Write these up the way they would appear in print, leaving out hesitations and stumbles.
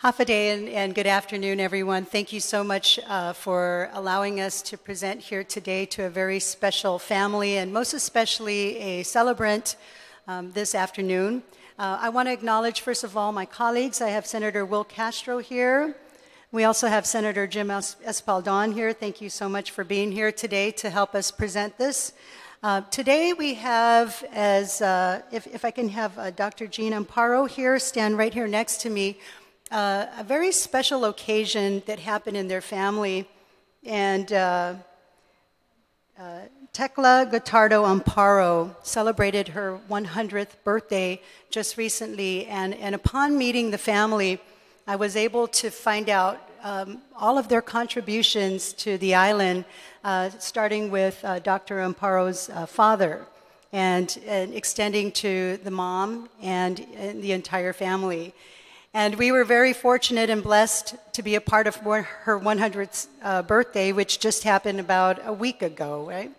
Hafa and good afternoon, everyone. Thank you so much for allowing us to present here today to a very special family and most especially a celebrant this afternoon. I want to acknowledge, first of all, my colleagues. I have Senator Will Castro here. We also have Senator Jim Espaldon here. Thank you so much for being here today to help us present this. Today we have, if I can have Dr. Jean Amparo here, stand right here next to me, a very special occasion that happened in their family. And Tecla Gotardo Amparo celebrated her 100th birthday just recently. And upon meeting the family, I was able to find out all of their contributions to the island, starting with Dr. Amparo's father and extending to the mom and the entire family. And we were very fortunate and blessed to be a part of her 100th birthday, which just happened about a week ago, right?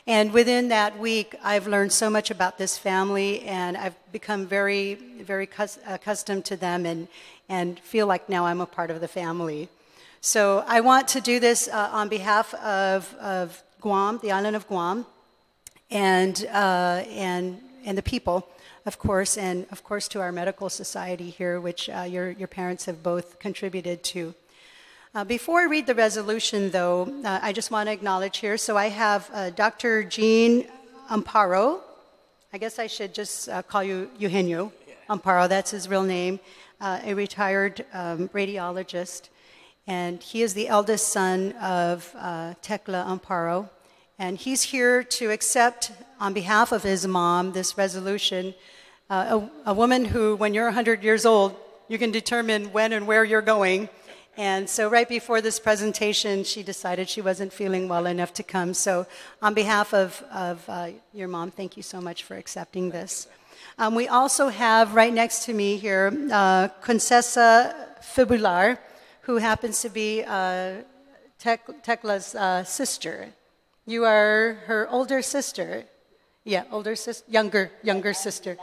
And within that week, I've learned so much about this family, and I've become very, very accustomed to them and feel like now I'm a part of the family. So I want to do this on behalf of Guam, the island of Guam, and the people, of course, and of course to our medical society here, which your parents have both contributed to. Before I read the resolution, though, I just want to acknowledge here. So I have Dr. Jean Amparo. I guess I should just call you Eugenio Amparo. That's his real name. A retired radiologist. And he is the eldest son of Tecla Amparo. And he's here to accept, on behalf of his mom, this resolution. A woman who, when you're 100 years old, you can determine when and where you're going. And so right before this presentation, she decided she wasn't feeling well enough to come. So on behalf of your mom, thank you so much for accepting this. We also have right next to me here, Concessa Fibular, who happens to be Tecla's sister. You are her older sister. Yeah, older sister, younger sister.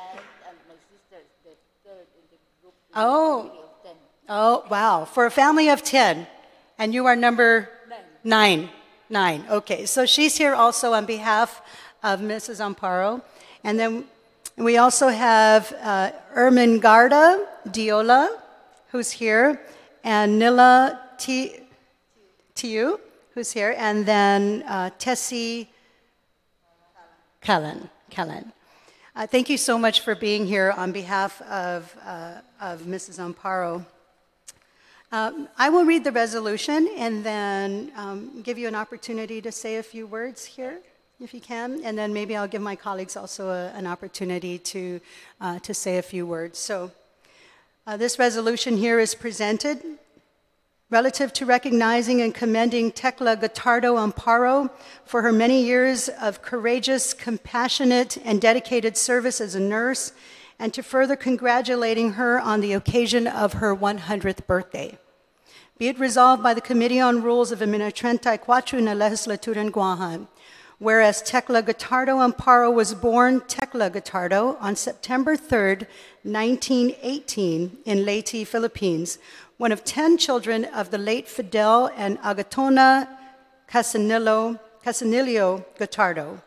Oh, wow. For a family of 10, and you are number 9. Okay, so she's here also on behalf of Mrs. Amparo. And then we also have Ermengarda Diola, who's here, and Nila Tiu, who's here, and then Tessie Kellen. Thank you so much for being here on behalf of Mrs. Amparo. I will read the resolution and then give you an opportunity to say a few words here, if you can, and then maybe I'll give my colleagues also an opportunity to say a few words. So this resolution here is presented relative to recognizing and commending Tecla Gotardo Amparo for her many years of courageous, compassionate, and dedicated service as a nurse, and to further congratulating her on the occasion of her 100th birthday. Be it resolved by the Committee on Rules of Administración 34 na Legislatura en Guam, whereas Tecla Gotardo Amparo was born Tecla Gotardo on September 3rd, 1918 in Leyte, Philippines, one of 10 children of the late Fidel and Agatona Casanillo Gotardo.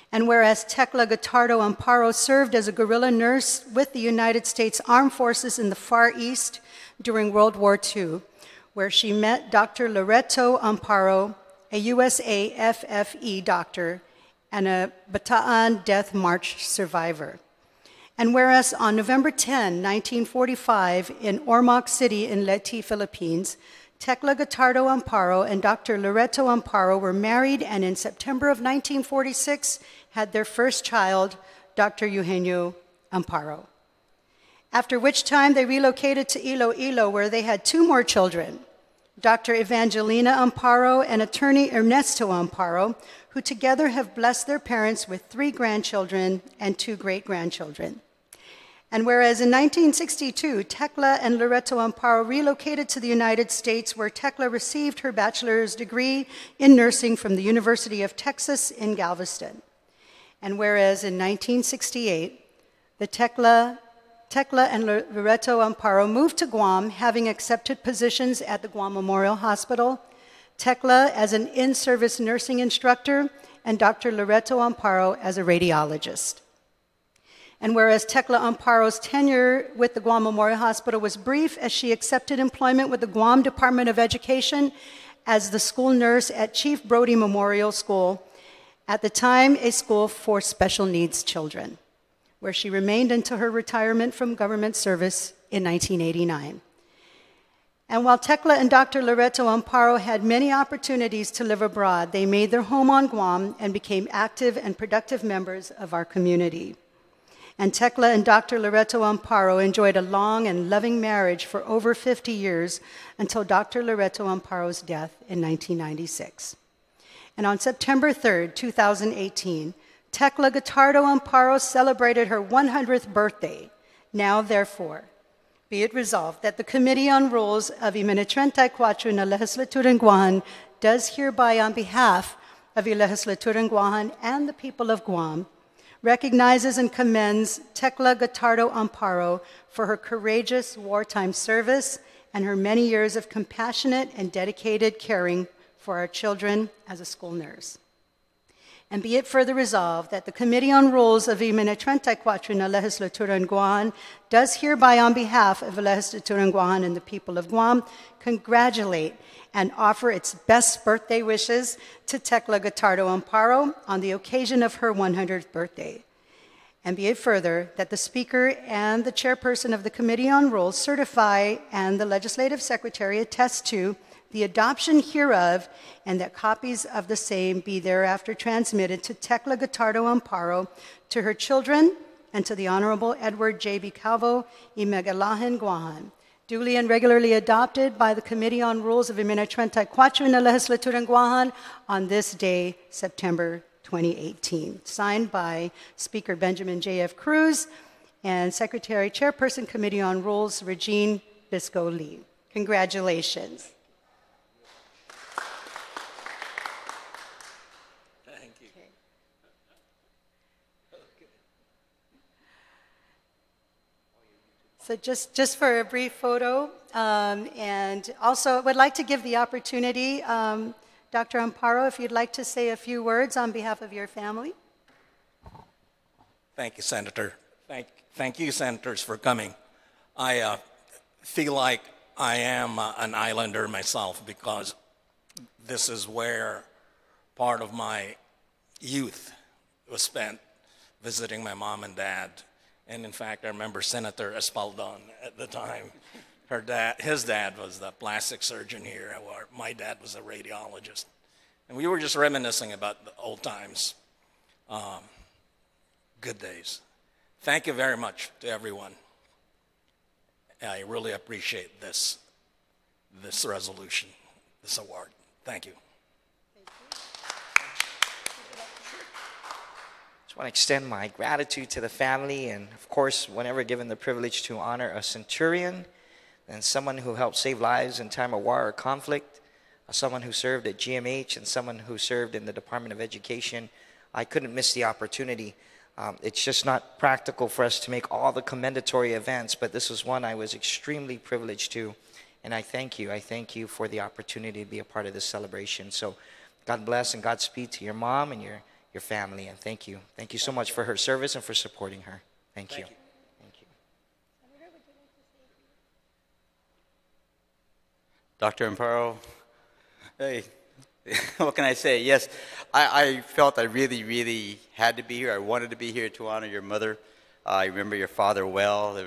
And whereas Tecla Gotardo Amparo served as a guerrilla nurse with the United States Armed Forces in the Far East during World War II, where she met Dr. Loreto Amparo, a USAFFE doctor and a Bataan Death March survivor. And whereas on November 10, 1945, in Ormoc City in Leyte, Philippines, Tecla Gotardo Amparo and Dr. Loreto Amparo were married, and in September of 1946 had their first child, Dr. Eugenio Amparo. After which time they relocated to Iloilo, where they had 2 more children, Dr. Evangelina Amparo and attorney Ernesto Amparo, who together have blessed their parents with 3 grandchildren and 2 great-grandchildren. And whereas in 1962, Tecla and Loreto Amparo relocated to the United States, where Tecla received her bachelor's degree in nursing from the University of Texas in Galveston. And whereas in 1968, the Tecla Tecla and Loreto Amparo moved to Guam, having accepted positions at the Guam Memorial Hospital, Tecla as an in-service nursing instructor, and Dr. Loreto Amparo as a radiologist. And whereas Tecla Amparo's tenure with the Guam Memorial Hospital was brief, as she accepted employment with the Guam Department of Education as the school nurse at Chief Brody Memorial School, at the time a school for special needs children, where she remained until her retirement from government service in 1989. And while Tecla and Dr. Loreto Amparo had many opportunities to live abroad, they made their home on Guam and became active and productive members of our community. And Tecla and Dr. Loreto Amparo enjoyed a long and loving marriage for over 50 years until Dr. Loreto Amparo's death in 1996. And on September 3rd, 2018, Tecla Gotardo Amparo celebrated her 100th birthday. Now, therefore, be it resolved that the Committee on Rules of Iminitrentai in the Legislatura en Guam does hereby, on behalf of the Legislatura en Guam and the people of Guam, recognizes and commends Tecla Gotardo Amparo for her courageous wartime service and her many years of compassionate and dedicated caring for our children as a school nurse. And be it further resolved that the Committee on Rules of Iminitrentai in the Legislatura en Guam does hereby, on behalf of the Legislatura en Guam and the people of Guam, congratulate and offer its best birthday wishes to Tecla Gotardo Amparo on the occasion of her 100th birthday. And be it further that the Speaker and the Chairperson of the Committee on Rules certify and the Legislative Secretary attest to the adoption hereof, and that copies of the same be thereafter transmitted to Tecla Gotardo Amparo, to her children, and to the Honorable Edward J.B. Calvo y Megalahan Guahan, duly and regularly adopted by the Committee on Rules of Iminitrentai in the Legislatura en Guam on this day, September 2018. Signed by Speaker Benjamin J.F. Cruz and Secretary Chairperson Committee on Rules, Regine Bisco Lee. Congratulations. Thank you. Okay. So just for a brief photo, and also would like to give the opportunity, Dr. Amparo, if you'd like to say a few words on behalf of your family. Thank you, Senator. Thank you, Senators, for coming. I feel like I am an islander myself, because this is where part of my youth was spent, visiting my mom and dad. And in fact, I remember Senator Espaldon at the time. His dad was the plastic surgeon here. My dad was a radiologist. And we were just reminiscing about the old times. Good days. Thank you very much to everyone. I really appreciate this resolution, this award. Thank you. I want to extend my gratitude to the family, and of course, whenever given the privilege to honor a centurion and someone who helped save lives in time of war or conflict, someone who served at GMH and someone who served in the Department of Education, I couldn't miss the opportunity. It's just not practical for us to make all the commendatory events, but this was one I was extremely privileged to, and I thank you. I thank you for the opportunity to be a part of this celebration. So God bless and Godspeed to your mom and your family, and thank you. Thank you so much for her service and for supporting her. Thank you. Thank you. Dr. Amparo, hey, what can I say? Yes, I felt I really had to be here. I wanted to be here to honor your mother. I remember your father well.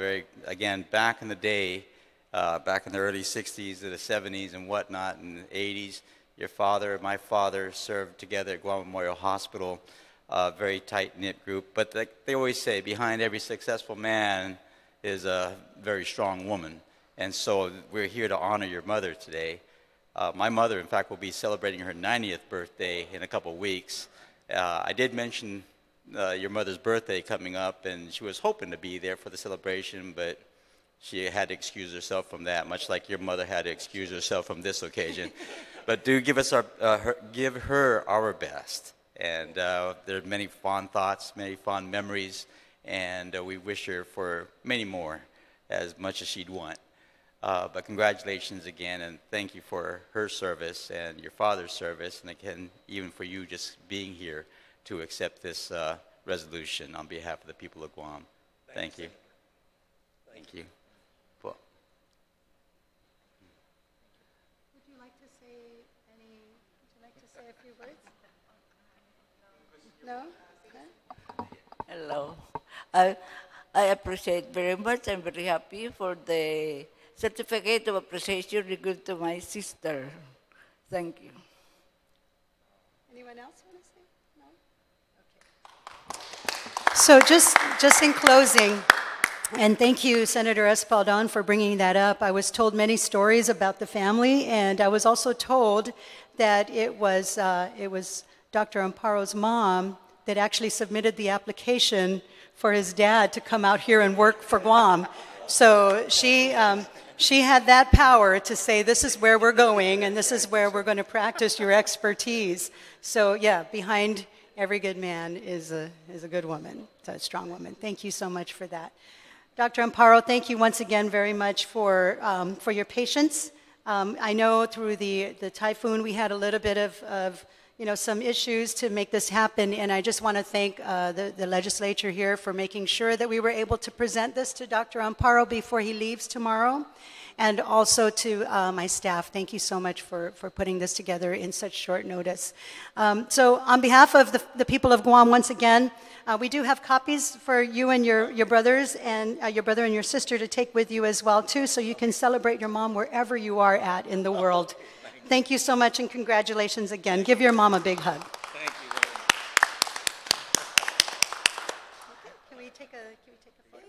Again, back in the day, back in the early 60s, the 70s and whatnot, and the 80s, your father and my father served together at Guam Memorial Hospital, a very tight-knit group. But they always say, behind every successful man is a very strong woman. And so we're here to honor your mother today. My mother, in fact, will be celebrating her 90th birthday in a couple weeks. I did mention your mother's birthday coming up, and she was hoping to be there for the celebration, but she had to excuse herself from that, much like your mother had to excuse herself from this occasion. But do give us give her our best. And there are many fond thoughts, many fond memories, and we wish her for many more, as much as she'd want. But congratulations again, and thank you for her service and your father's service, and again, even for you just being here to accept this resolution on behalf of the people of Guam. Thank you. Thank you. Well, Would you like to say a few words? No? Hello. I appreciate very much. I'm very happy for the certificate of appreciation given to my sister. Thank you. Anyone else want to say? No? Okay. So just in closing, and thank you, Senator Espaldon, for bringing that up. I was told many stories about the family, and I was also told that it was Dr. Amparo's mom that actually submitted the application for his dad to come out here and work for Guam. So she had that power to say, this is where we're going, and this is where we're going to practice your expertise. So yeah, behind every good man is a good woman, a strong woman. Thank you so much for that. Dr. Amparo, thank you once again very much for your patience. I know through the typhoon we had a little bit of some issues to make this happen, and I just want to thank the legislature here for making sure that we were able to present this to Dr. Amparo before he leaves tomorrow, and also to my staff. Thank you so much for putting this together in such short notice. So on behalf of the people of Guam, once again, we do have copies for you and your brothers and your brother and your sister to take with you as well too, so you can celebrate your mom wherever you are at in the world. Thank you so much, and congratulations again. Give your mom a big hug. Thank you very much. Can we take a photo?